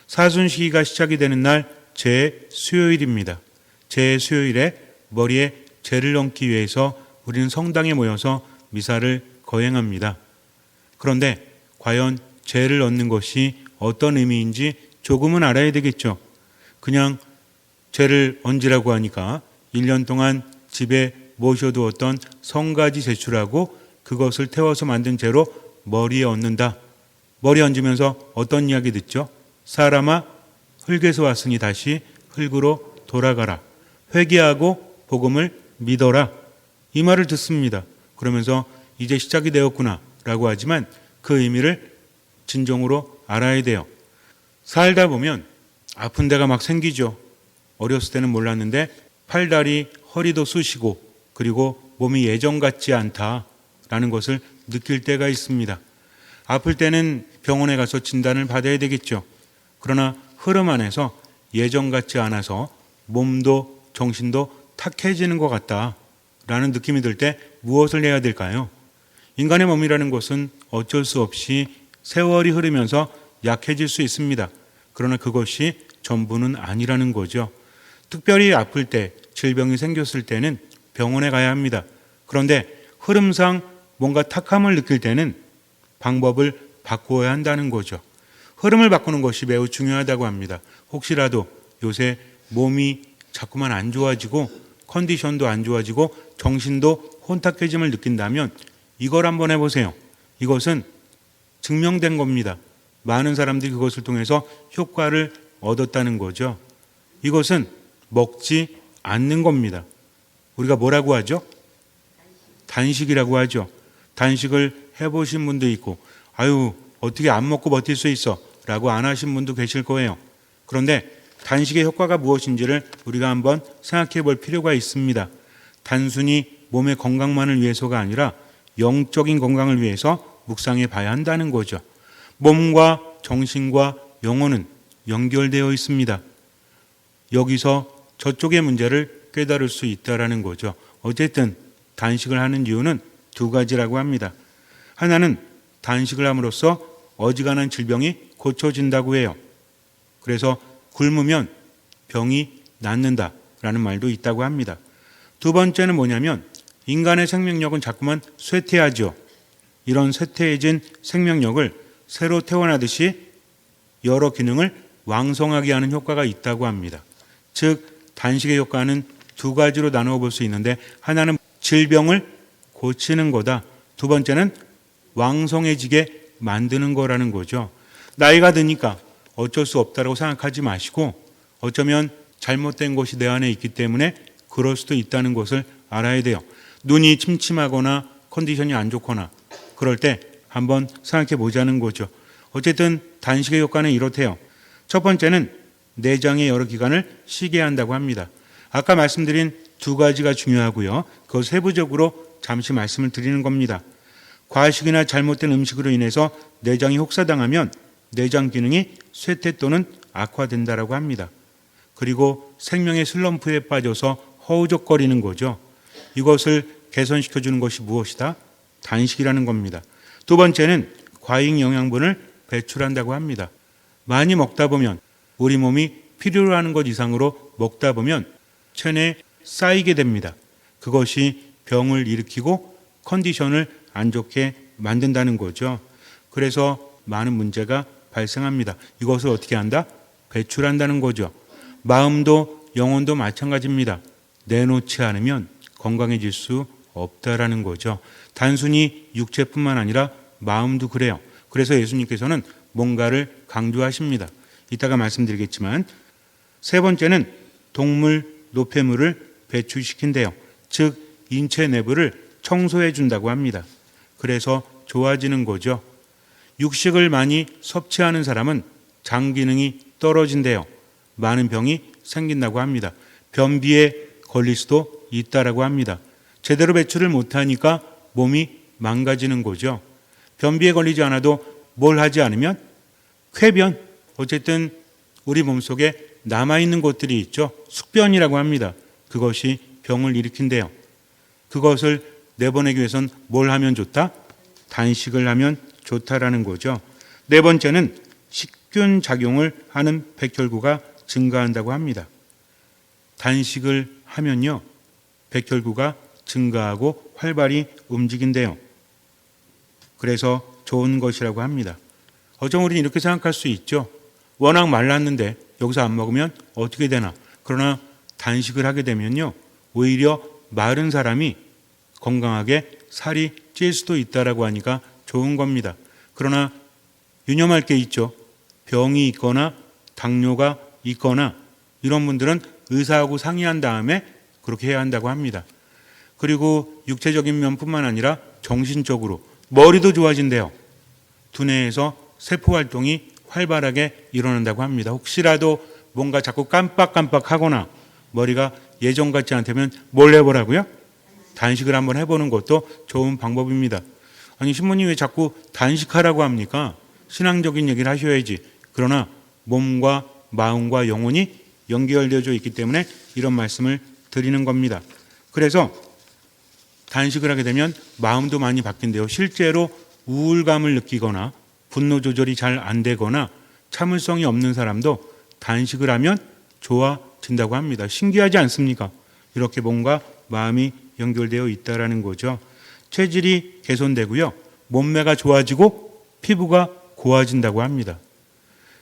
사순시기가 시작이 되는 날 제수요일입니다. 제수요일에 머리에 죄를 얹기 위해서 우리는 성당에 모여서 미사를 거행합니다. 그런데 과연 죄를 얹는 것이 어떤 의미인지 조금은 알아야 되겠죠. 그냥 죄를 얹으라고 하니까 1년 동안 집에 모셔두었던 성가지 제출하고 그것을 태워서 만든 죄로 머리에 얹는다. 머리에 얹으면서 어떤 이야기 듣죠? 사람아, 흙에서 왔으니 다시 흙으로 돌아가라. 회개하고 복음을 믿어라. 이 말을 듣습니다. 그러면서 이제 시작이 되었구나 라고 하지만 그 의미를 진정으로 알아야 돼요. 살다 보면 아픈 데가 막 생기죠. 어렸을 때는 몰랐는데 팔다리, 허리도 쑤시고 그리고 몸이 예전 같지 않다라는 것을 느낄 때가 있습니다. 아플 때는 병원에 가서 진단을 받아야 되겠죠. 그러나 흐름 안에서 예전 같지 않아서 몸도 정신도 탁해지는 것 같다라는 느낌이 들 때 무엇을 해야 될까요? 인간의 몸이라는 것은 어쩔 수 없이 세월이 흐르면서 약해질 수 있습니다. 그러나 그것이 전부는 아니라는 거죠. 특별히 아플 때, 질병이 생겼을 때는 병원에 가야 합니다. 그런데 흐름상 뭔가 탁함을 느낄 때는 방법을 바꾸어야 한다는 거죠. 흐름을 바꾸는 것이 매우 중요하다고 합니다. 혹시라도 요새 몸이 자꾸만 안 좋아지고 컨디션도 안 좋아지고 정신도 혼탁해짐을 느낀다면 이걸 한번 해보세요. 이것은 증명된 겁니다. 많은 사람들이 그것을 통해서 효과를 얻었다는 거죠. 이것은 먹지 않는 겁니다. 우리가 뭐라고 하죠? 단식이라고 하죠. 단식을 해보신 분도 있고 아유 어떻게 안 먹고 버틸 수 있어 라고 안 하신 분도 계실 거예요. 그런데 단식의 효과가 무엇인지를 우리가 한번 생각해 볼 필요가 있습니다. 단순히 몸의 건강만을 위해서가 아니라 영적인 건강을 위해서 묵상해 봐야 한다는 거죠. 몸과 정신과 영혼은 연결되어 있습니다. 여기서 저쪽의 문제를 깨달을 수 있다는 거죠. 어쨌든 단식을 하는 이유는 두 가지라고 합니다. 하나는 단식을 함으로써 어지간한 질병이 고쳐진다고 해요. 그래서 굶으면 병이 낫는다라는 말도 있다고 합니다. 두 번째는 뭐냐면 인간의 생명력은 자꾸만 쇠퇴하죠. 이런 쇠퇴해진 생명력을 새로 태어나듯이 여러 기능을 왕성하게 하는 효과가 있다고 합니다. 즉 단식의 효과는 두 가지로 나누어 볼 수 있는데 하나는 질병을 고치는 거다. 두 번째는 왕성해지게 만드는 거라는 거죠. 나이가 드니까 어쩔 수 없다고 생각하지 마시고 어쩌면 잘못된 것이 내 안에 있기 때문에 그럴 수도 있다는 것을 알아야 돼요. 눈이 침침하거나 컨디션이 안 좋거나 그럴 때 한번 생각해 보자는 거죠. 어쨌든 단식의 효과는 이렇대요. 첫 번째는 내장의 여러 기관을 쉬게 한다고 합니다. 아까 말씀드린 두 가지가 중요하고요. 그것 세부적으로 잠시 말씀을 드리는 겁니다. 과식이나 잘못된 음식으로 인해서 내장이 혹사당하면 내장 기능이 쇠퇴 또는 악화된다고 합니다. 그리고 생명의 슬럼프에 빠져서 허우적거리는 거죠. 이것을 개선시켜주는 것이 무엇이다? 단식이라는 겁니다. 두 번째는 과잉 영양분을 배출한다고 합니다. 많이 먹다 보면 우리 몸이 필요로 하는 것 이상으로 먹다 보면 체내에 쌓이게 됩니다. 그것이 병을 일으키고 컨디션을 안 좋게 만든다는 거죠. 그래서 많은 문제가 발생합니다. 이것을 어떻게 한다? 배출한다는 거죠. 마음도 영혼도 마찬가지입니다. 내놓지 않으면 건강해질 수 없다라는 거죠. 단순히 육체뿐만 아니라 마음도 그래요. 그래서 예수님께서는 뭔가를 강조하십니다. 이따가 말씀드리겠지만 세 번째는 동물, 노폐물을 배출시킨대요. 즉 인체 내부를 청소해 준다고 합니다. 그래서 좋아지는 거죠. 육식을 많이 섭취하는 사람은 장 기능이 떨어진대요. 많은 병이 생긴다고 합니다. 변비에 걸릴 수도 있다라고 합니다. 제대로 배출을 못하니까 몸이 망가지는 거죠. 변비에 걸리지 않아도 뭘 하지 않으면 쾌변, 어쨌든 우리 몸속에 남아있는 것들이 있죠. 숙변이라고 합니다. 그것이 병을 일으킨대요. 그것을 내보내기 위해서는 뭘 하면 좋다? 단식을 하면 좋다라는 거죠. 네 번째는 식균 작용을 하는 백혈구가 증가한다고 합니다. 단식을 하면요, 백혈구가 증가하고 활발히 움직인대요. 그래서 좋은 것이라고 합니다. 어쩌면 우리는 이렇게 생각할 수 있죠. 워낙 말랐는데 여기서 안 먹으면 어떻게 되나. 그러나 단식을 하게 되면요, 오히려 마른 사람이 건강하게 살이 찔 수도 있다라고 하니까 좋은 겁니다. 그러나 유념할 게 있죠. 병이 있거나 당뇨가 있거나 이런 분들은 의사하고 상의한 다음에 그렇게 해야 한다고 합니다. 그리고 육체적인 면뿐만 아니라 정신적으로 머리도 좋아진대요. 두뇌에서 세포 활동이 활발하게 일어난다고 합니다. 혹시라도 뭔가 자꾸 깜빡깜빡하거나 머리가 예전 같지 않다면 뭘 해보라고요? 단식을 한번 해보는 것도 좋은 방법입니다. 아니, 신부님 왜 자꾸 단식하라고 합니까? 신앙적인 얘기를 하셔야지. 그러나 몸과 마음과 영혼이 연결되어져 있기 때문에 이런 말씀을 드리는 겁니다. 그래서 단식을 하게 되면 마음도 많이 바뀐대요. 실제로 우울감을 느끼거나 분노 조절이 잘 안 되거나 참을성이 없는 사람도 단식을 하면 좋아진다고 합니다. 신기하지 않습니까? 이렇게 몸과 마음이 연결되어 있다라는 거죠. 체질이 개선되고요, 몸매가 좋아지고 피부가 고와진다고 합니다.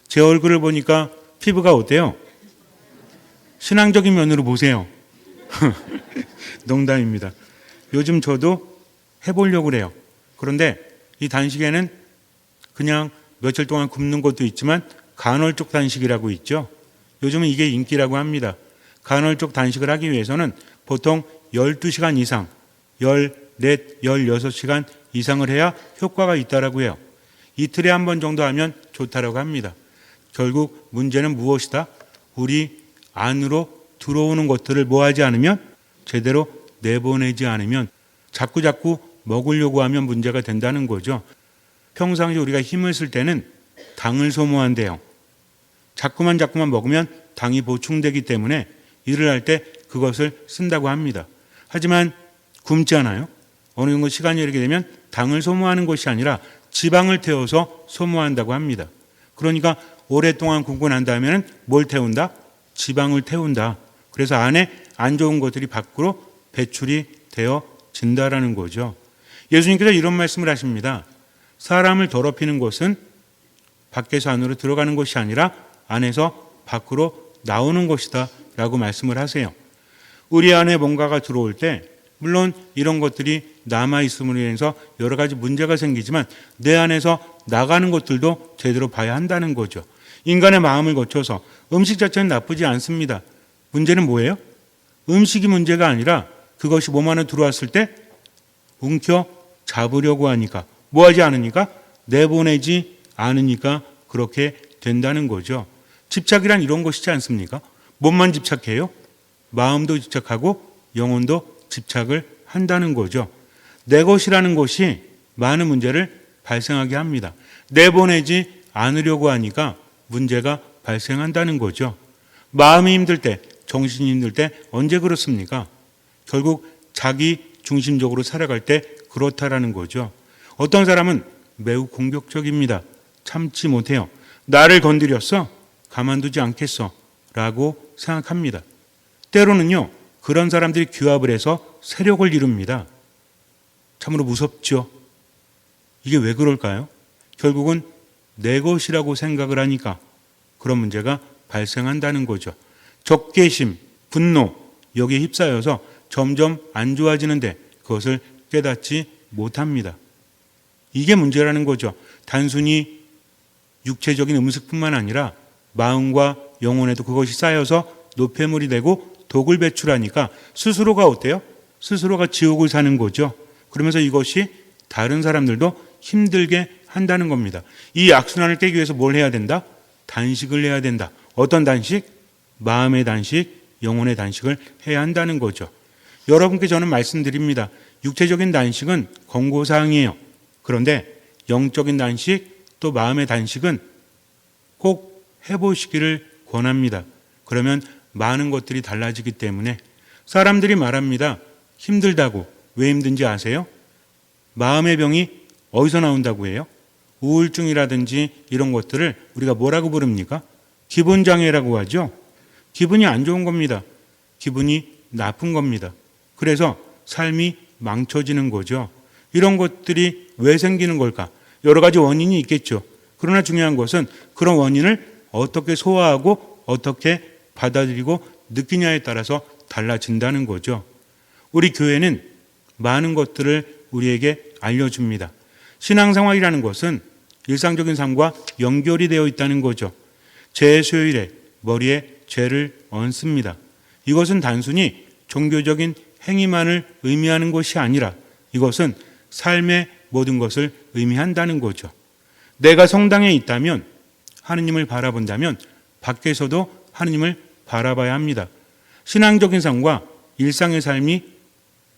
제 얼굴을 보니까 피부가 어때요? 신앙적인 면으로 보세요. 농담입니다. 요즘 저도 해보려고 그래요. 그런데 이 단식에는 그냥 며칠 동안 굶는 것도 있지만 간헐적 단식이라고 있죠. 요즘은 이게 인기라고 합니다. 간헐적 단식을 하기 위해서는 보통 12시간 이상, 14, 16시간 이상을 해야 효과가 있다라고 해요. 이틀에 한 번 정도 하면 좋다라고 합니다. 결국 문제는 무엇이다? 우리 안으로 들어오는 것들을 뭐하지 않으면, 제대로 내보내지 않으면 자꾸 먹으려고 하면 문제가 된다는 거죠. 평상시 우리가 힘을 쓸 때는 당을 소모한대요. 자꾸만 먹으면 당이 보충되기 때문에 일을 할 때 그것을 쓴다고 합니다. 하지만 굶지 않아요. 어느 정도 시간이 이르게 되면 당을 소모하는 것이 아니라 지방을 태워서 소모한다고 합니다. 그러니까 오랫동안 굶고 난 다음에는 뭘 태운다? 지방을 태운다. 그래서 안에 안 좋은 것들이 밖으로 배출이 되어진다라는 거죠. 예수님께서 이런 말씀을 하십니다. 사람을 더럽히는 것은 밖에서 안으로 들어가는 것이 아니라 안에서 밖으로 나오는 것이다 라고 말씀을 하세요. 우리 안에 뭔가가 들어올 때 물론 이런 것들이 남아있음으로 인해서 여러 가지 문제가 생기지만 내 안에서 나가는 것들도 제대로 봐야 한다는 거죠. 인간의 마음을 거쳐서 음식 자체는 나쁘지 않습니다. 문제는 뭐예요? 음식이 문제가 아니라 그것이 몸 안에 들어왔을 때 움켜 잡으려고 하니까, 뭐하지 않으니까, 내보내지 않으니까 그렇게 된다는 거죠. 집착이란 이런 것이지 않습니까? 몸만 집착해요? 마음도 집착하고 영혼도 집착을 한다는 거죠. 내 것이라는 것이 많은 문제를 발생하게 합니다. 내보내지 않으려고 하니까 문제가 발생한다는 거죠. 마음이 힘들 때, 정신이 힘들 때 언제 그렇습니까? 결국 자기 중심적으로 살아갈 때 그렇다라는 거죠. 어떤 사람은 매우 공격적입니다. 참지 못해요. 나를 건드렸어? 가만두지 않겠어? 라고 생각합니다. 때로는요, 그런 사람들이 규합을 해서 세력을 이룹니다. 참으로 무섭죠. 이게 왜 그럴까요? 결국은 내 것이라고 생각을 하니까 그런 문제가 발생한다는 거죠. 적개심, 분노, 여기에 휩싸여서 점점 안 좋아지는데 그것을 깨닫지 못합니다. 이게 문제라는 거죠. 단순히 육체적인 음식뿐만 아니라 마음과 영혼에도 그것이 쌓여서 노폐물이 되고 독을 배출하니까 스스로가 어때요? 스스로가 지옥을 사는 거죠. 그러면서 이것이 다른 사람들도 힘들게 한다는 겁니다. 이 악순환을 깨기 위해서 뭘 해야 된다? 단식을 해야 된다. 어떤 단식? 마음의 단식, 영혼의 단식을 해야 한다는 거죠. 여러분께 저는 말씀드립니다. 육체적인 단식은 권고사항이에요. 그런데 영적인 단식, 또 마음의 단식은 꼭 해보시기를 권합니다. 그러면 많은 것들이 달라지기 때문에 사람들이 말합니다. 힘들다고. 왜 힘든지 아세요? 마음의 병이 어디서 나온다고 해요? 우울증이라든지 이런 것들을 우리가 뭐라고 부릅니까? 기분장애라고 하죠. 기분이 안 좋은 겁니다. 기분이 나쁜 겁니다. 그래서 삶이 망쳐지는 거죠. 이런 것들이 왜 생기는 걸까? 여러 가지 원인이 있겠죠. 그러나 중요한 것은 그런 원인을 어떻게 소화하고 어떻게 받아들이고 느끼냐에 따라서 달라진다는 거죠. 우리 교회는 많은 것들을 우리에게 알려줍니다. 신앙생활이라는 것은 일상적인 삶과 연결이 되어 있다는 거죠. 제 수요일에 머리에 죄를 얹습니다. 이것은 단순히 종교적인 행위만을 의미하는 것이 아니라 이것은 삶의 모든 것을 의미한다는 거죠. 내가 성당에 있다면 하느님을 바라본다면 밖에서도 하느님을 바라봐야 합니다. 신앙적인 삶과 일상의 삶이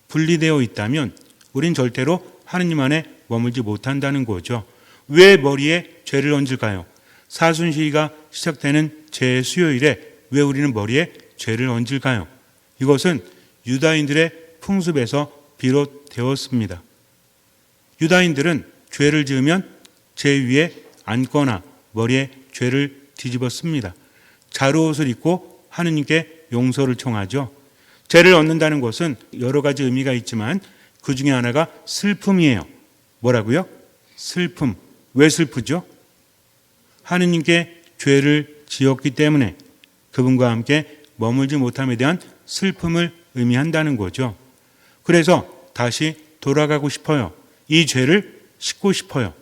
분리되어 있다면 우린 절대로 하느님 안에 머물지 못한다는 거죠. 왜 머리에 죄를 얹을까요? 사순시가 시작되는 제 수요일에 왜 우리는 머리에 죄를 얹을까요? 이것은 유다인들의 풍습에서 비롯되었습니다. 유다인들은 죄를 지으면 제 위에 앉거나 머리에 죄를 뒤집었습니다. 자루옷을 입고 하느님께 용서를 청하죠. 죄를 얻는다는 것은 여러 가지 의미가 있지만 그 중에 하나가 슬픔이에요. 뭐라고요? 슬픔. 왜 슬프죠? 하느님께 죄를 지었기 때문에 그분과 함께 머물지 못함에 대한 슬픔을 의미한다는 거죠. 그래서 다시 돌아가고 싶어요. 이 죄를 씻고 싶어요.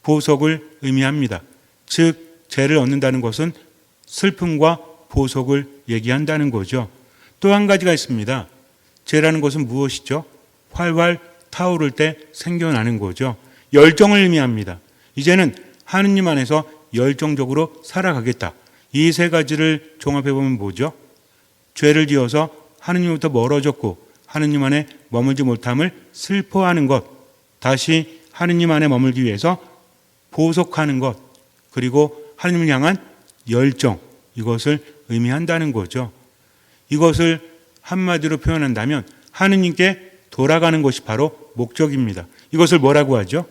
보석을 의미합니다. 즉 죄를 얻는다는 것은 슬픔과 보석을 얘기한다는 거죠. 또 한 가지가 있습니다. 죄라는 것은 무엇이죠? 활활 타오를 때 생겨나는 거죠. 열정을 의미합니다. 이제는 하느님 안에서 열정적으로 살아가겠다. 이 세 가지를 종합해보면 뭐죠? 죄를 지어서 하느님부터 멀어졌고 하느님 안에 머물지 못함을 슬퍼하는 것, 다시 하느님 안에 머물기 위해서 보석하는 것, 그리고 하느님을 향한 열정, 이것을 의미한다는 거죠. 이것을 한마디로 표현한다면 하느님께 돌아가는 것이 바로 목적입니다. 이것을 뭐라고 하죠?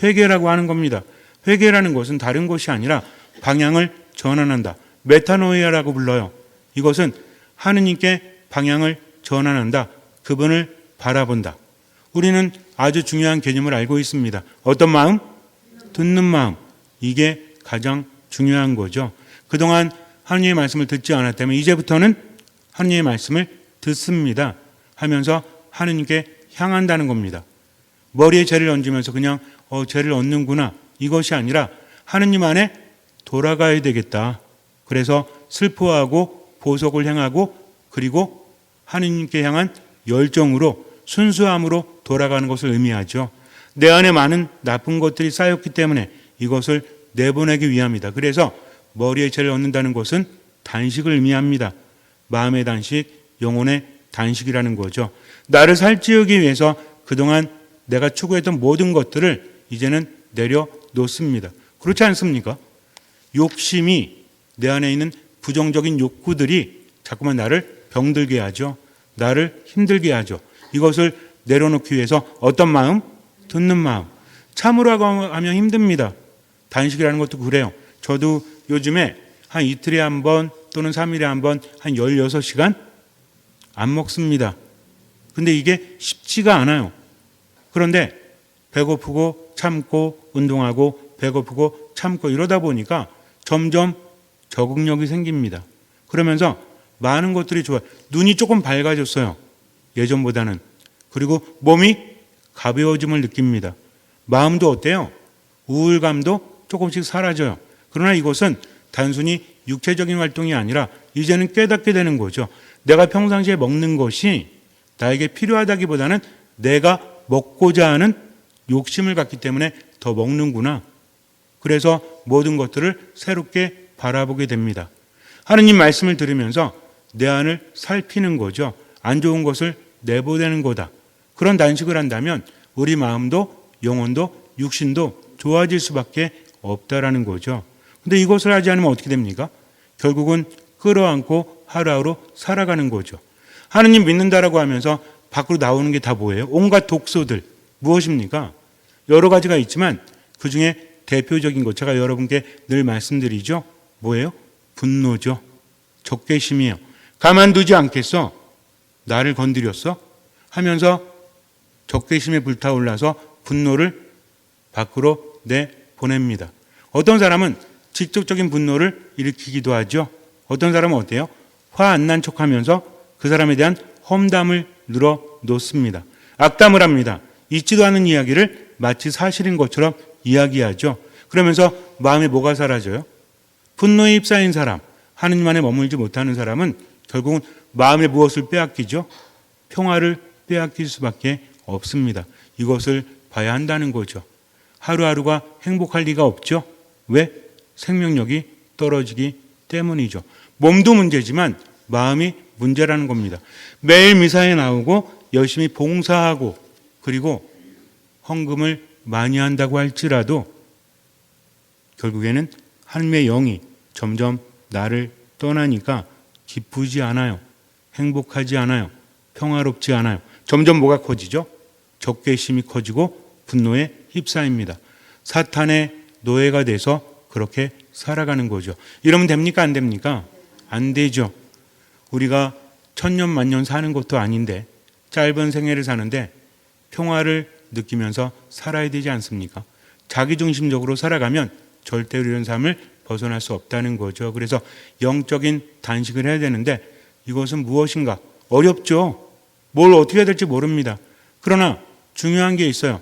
회개라고 하는 겁니다. 회개라는 것은 다른 것이 아니라 방향을 전환한다. 메타노이아라고 불러요. 이것은 하느님께 방향을 전환한다. 그분을 바라본다. 우리는 아주 중요한 개념을 알고 있습니다. 어떤 마음? 듣는 마음. 이게 가장 중요한 거죠. 그동안 하느님의 말씀을 듣지 않았다면 이제부터는 하느님의 말씀을 듣습니다 하면서 하느님께 향한다는 겁니다. 머리에 죄를 얹으면서 그냥 죄를 얻는구나 이것이 아니라 하느님 안에 돌아가야 되겠다. 그래서 슬퍼하고 보석을 향하고 그리고 하느님께 향한 열정으로 순수함으로 돌아가는 것을 의미하죠. 내 안에 많은 나쁜 것들이 쌓였기 때문에 이것을 내보내기 위함이다. 그래서 머리에 죄를 얻는다는 것은 단식을 의미합니다. 마음의 단식, 영혼의 단식이라는 거죠. 나를 살찌우기 위해서 그동안 내가 추구했던 모든 것들을 이제는 내려놓습니다. 그렇지 않습니까? 욕심이 내 안에 있는 부정적인 욕구들이 자꾸만 나를 병들게 하죠. 나를 힘들게 하죠. 이것을 내려놓기 위해서 어떤 마음? 듣는 마음. 참으라고 하면 힘듭니다. 단식이라는 것도 그래요. 저도 요즘에 한 이틀에 한 번 또는 3일에 한 번 한 16시간 안 먹습니다. 근데 이게 쉽지가 않아요. 그런데 배고프고 참고 운동하고 배고프고 참고 이러다 보니까 점점 적응력이 생깁니다. 그러면서 많은 것들이 좋아요. 눈이 조금 밝아졌어요. 예전보다는. 그리고 몸이 가벼워짐을 느낍니다. 마음도 어때요? 우울감도 조금씩 사라져요. 그러나 이것은 단순히 육체적인 활동이 아니라 이제는 깨닫게 되는 거죠. 내가 평상시에 먹는 것이 나에게 필요하다기보다는 내가 먹고자 하는 욕심을 갖기 때문에 더 먹는구나. 그래서 모든 것들을 새롭게 바라보게 됩니다. 하느님 말씀을 들으면서 내 안을 살피는 거죠. 안 좋은 것을 내보내는 거다. 그런 단식을 한다면 우리 마음도 영혼도 육신도 좋아질 수밖에 없다라는 거죠. 근데 이것을 하지 않으면 어떻게 됩니까? 결국은 끌어안고 하루하루 살아가는 거죠. 하느님 믿는다라고 하면서 밖으로 나오는 게 다 뭐예요? 온갖 독소들. 무엇입니까? 여러 가지가 있지만 그 중에 대표적인 것, 제가 여러분께 늘 말씀드리죠. 뭐예요? 분노죠. 적개심이에요. 가만두지 않겠어. 나를 건드렸어? 하면서 적개심에 불타올라서 분노를 밖으로 내보냅니다. 어떤 사람은 직접적인 분노를 일으키기도 하죠. 어떤 사람은 어때요? 화 안 난 척하면서 그 사람에 대한 험담을 늘어놓습니다. 악담을 합니다. 있지도 않은 이야기를 마치 사실인 것처럼 이야기하죠. 그러면서 마음에 뭐가 사라져요? 분노에 휩싸인 사람, 하느님 안에 머물지 못하는 사람은 결국은 마음에 무엇을 빼앗기죠? 평화를 빼앗길 수밖에 없습니다. 이것을 봐야 한다는 거죠. 하루하루가 행복할 리가 없죠. 왜? 생명력이 떨어지기 때문이죠. 몸도 문제지만 마음이 문제라는 겁니다. 매일 미사에 나오고 열심히 봉사하고 그리고 헌금을 많이 한다고 할지라도 결국에는 하나님의 영이 점점 나를 떠나니까 기쁘지 않아요. 행복하지 않아요. 평화롭지 않아요. 점점 뭐가 커지죠? 적개심이 커지고 분노에 휩싸입니다. 사탄의 노예가 돼서 그렇게 살아가는 거죠. 이러면 됩니까? 안 됩니까? 안 되죠. 우리가 천년 만년 사는 것도 아닌데 짧은 생애를 사는데 평화를 느끼면서 살아야 되지 않습니까? 자기중심적으로 살아가면 절대로 이런 삶을 벗어날 수 없다는 거죠. 그래서 영적인 단식을 해야 되는데 이것은 무엇인가? 어렵죠. 뭘 어떻게 해야 될지 모릅니다. 그러나 중요한 게 있어요.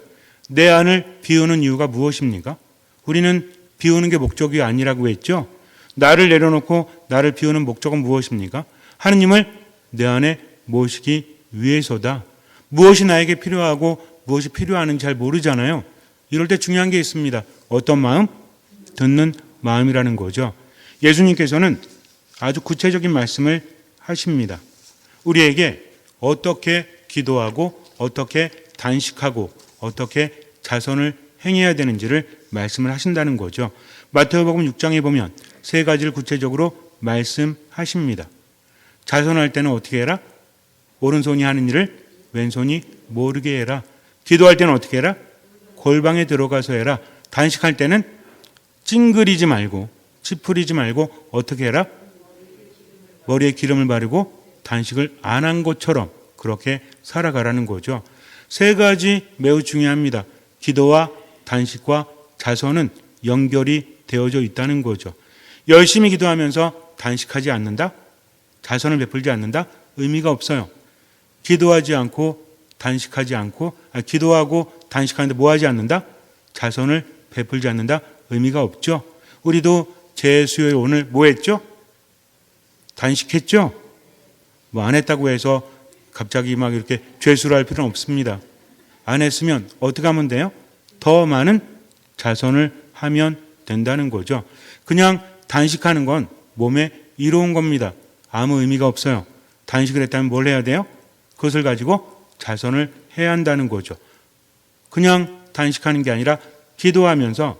내 안을 비우는 이유가 무엇입니까? 우리는 비우는 게 목적이 아니라고 했죠. 나를 내려놓고 나를 비우는 목적은 무엇입니까? 하느님을 내 안에 모시기 위해서다. 무엇이 나에게 필요하고 무엇이 필요하는지 잘 모르잖아요. 이럴 때 중요한 게 있습니다. 어떤 마음? 듣는 마음이라는 거죠. 예수님께서는 아주 구체적인 말씀을 하십니다. 우리에게 어떻게 기도하고 어떻게 단식하고 어떻게 자선을 행해야 되는지를 말씀을 하신다는 거죠. 마태복음 6장에 보면 세 가지를 구체적으로 말씀하십니다. 자선할 때는 어떻게 해라? 오른손이 하는 일을 왼손이 모르게 해라. 기도할 때는 어떻게 해라? 골방에 들어가서 해라. 단식할 때는 찡그리지 말고 찌푸리지 말고 어떻게 해라? 머리에 기름을 바르고 단식을 안 한 것처럼 그렇게 살아가라는 거죠. 세 가지 매우 중요합니다. 기도와 단식과 자선은 연결이 되어져 있다는 거죠. 열심히 기도하면서 단식하지 않는다? 자선을 베풀지 않는다? 의미가 없어요. 기도하지 않고 단식하지 않고 기도하고 단식하는데 뭐 하지 않는다? 자선을 베풀지 않는다? 의미가 없죠. 우리도 제수요일 오늘 뭐 했죠? 단식했죠? 뭐 안 했다고 해서 갑자기 막 이렇게 죄수를 할 필요는 없습니다. 안 했으면 어떻게 하면 돼요? 더 많은 자선을 하면 된다는 거죠. 그냥 단식하는 건 몸에 이로운 겁니다. 아무 의미가 없어요. 단식을 했다면 뭘 해야 돼요? 그것을 가지고 자선을 해야 한다는 거죠. 그냥 단식하는 게 아니라 기도하면서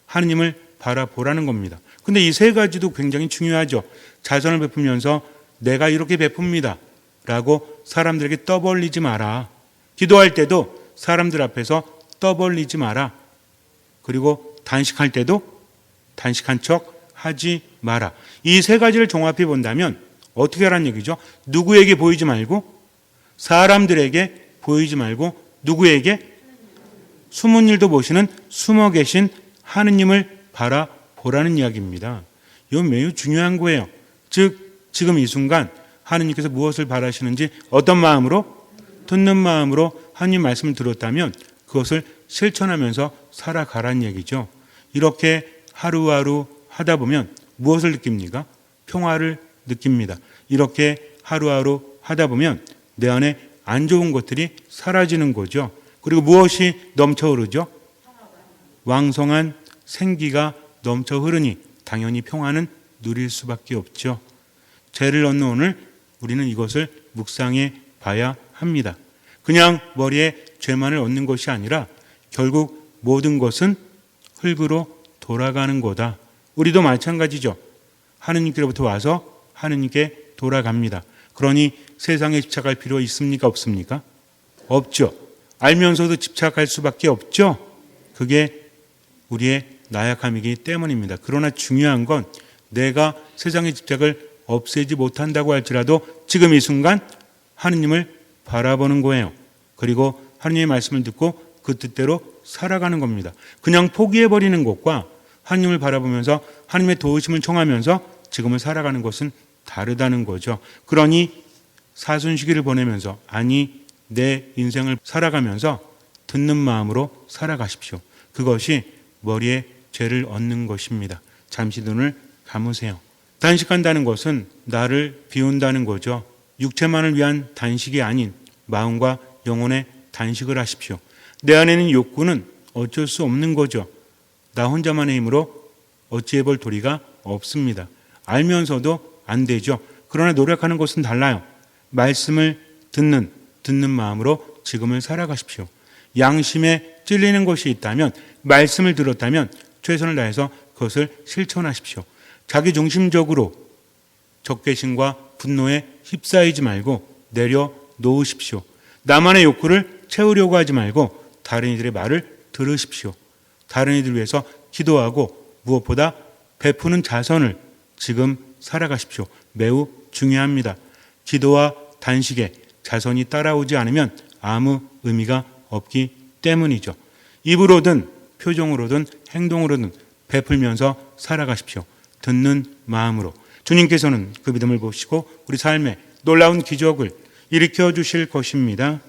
하느님을 바라보라는 겁니다. 근데 이 세 가지도 굉장히 중요하죠. 자선을 베풀면서 내가 이렇게 베풉니다 라고 사람들에게 떠벌리지 마라. 기도할 때도 사람들 앞에서 떠벌리지 마라. 그리고 단식할 때도 단식한 척 하지 마라. 이 세 가지를 종합해 본다면 어떻게 하라는 얘기죠? 누구에게 보이지 말고 사람들에게 보이지 말고 누구에게? 숨은 일도 보시는 숨어 계신 하느님을 바라보라는 이야기입니다. 이건 매우 중요한 거예요. 즉 지금 이 순간 하느님께서 무엇을 바라시는지 어떤 마음으로? 듣는 마음으로 하느님 말씀을 들었다면 그것을 실천하면서 살아가라는 얘기죠. 이렇게 하루하루 하다 보면 무엇을 느낍니까? 평화를 느낍니다. 이렇게 하루하루 하다 보면 내 안에 안 좋은 것들이 사라지는 거죠. 그리고 무엇이 넘쳐 흐르죠? 왕성한 생기가 넘쳐 흐르니 당연히 평화는 누릴 수밖에 없죠. 죄를 넣는 오늘 우리는 이것을 묵상해 봐야 합니다. 그냥 머리에 죄만을 얻는 것이 아니라 결국 모든 것은 흙으로 돌아가는 거다. 우리도 마찬가지죠. 하느님께로부터 와서 하느님께 돌아갑니다. 그러니 세상에 집착할 필요 있습니까? 없습니까? 없죠. 알면서도 집착할 수밖에 없죠. 그게 우리의 나약함이기 때문입니다. 그러나 중요한 건 내가 세상의 집착을 없애지 못한다고 할지라도 지금 이 순간 하느님을 바라보는 거예요. 그리고 하느님의 말씀을 듣고 그 뜻대로 살아가는 겁니다. 그냥 포기해버리는 것과 하느님을 바라보면서 하느님의 도우심을 청하면서 지금을 살아가는 것은 다르다는 거죠. 그러니 사순시기를 보내면서 내 인생을 살아가면서 듣는 마음으로 살아가십시오. 그것이 머리에 죄를 얻는 것입니다. 잠시 눈을 감으세요. 단식한다는 것은 나를 비운다는 거죠. 육체만을 위한 단식이 아닌 마음과 영혼의 단식을 하십시오. 내 안에 있는 욕구는 어쩔 수 없는 거죠. 나 혼자만의 힘으로 어찌해볼 도리가 없습니다. 알면서도 안 되죠. 그러나 노력하는 것은 달라요. 말씀을 듣는 마음으로 지금을 살아가십시오. 양심에 찔리는 것이 있다면, 말씀을 들었다면 최선을 다해서 그것을 실천하십시오. 자기중심적으로 적개심과 분노에 휩싸이지 말고 내려놓으십시오. 나만의 욕구를 채우려고 하지 말고 다른 이들의 말을 들으십시오. 다른 이들을 위해서 기도하고 무엇보다 베푸는 자선을 지금 살아가십시오. 매우 중요합니다. 기도와 단식에 자선이 따라오지 않으면 아무 의미가 없기 때문이죠. 입으로든 표정으로든 행동으로든 베풀면서 살아가십시오. 듣는 마음으로. 주님께서는 그 믿음을 보시고 우리 삶에 놀라운 기적을 일으켜 주실 것입니다.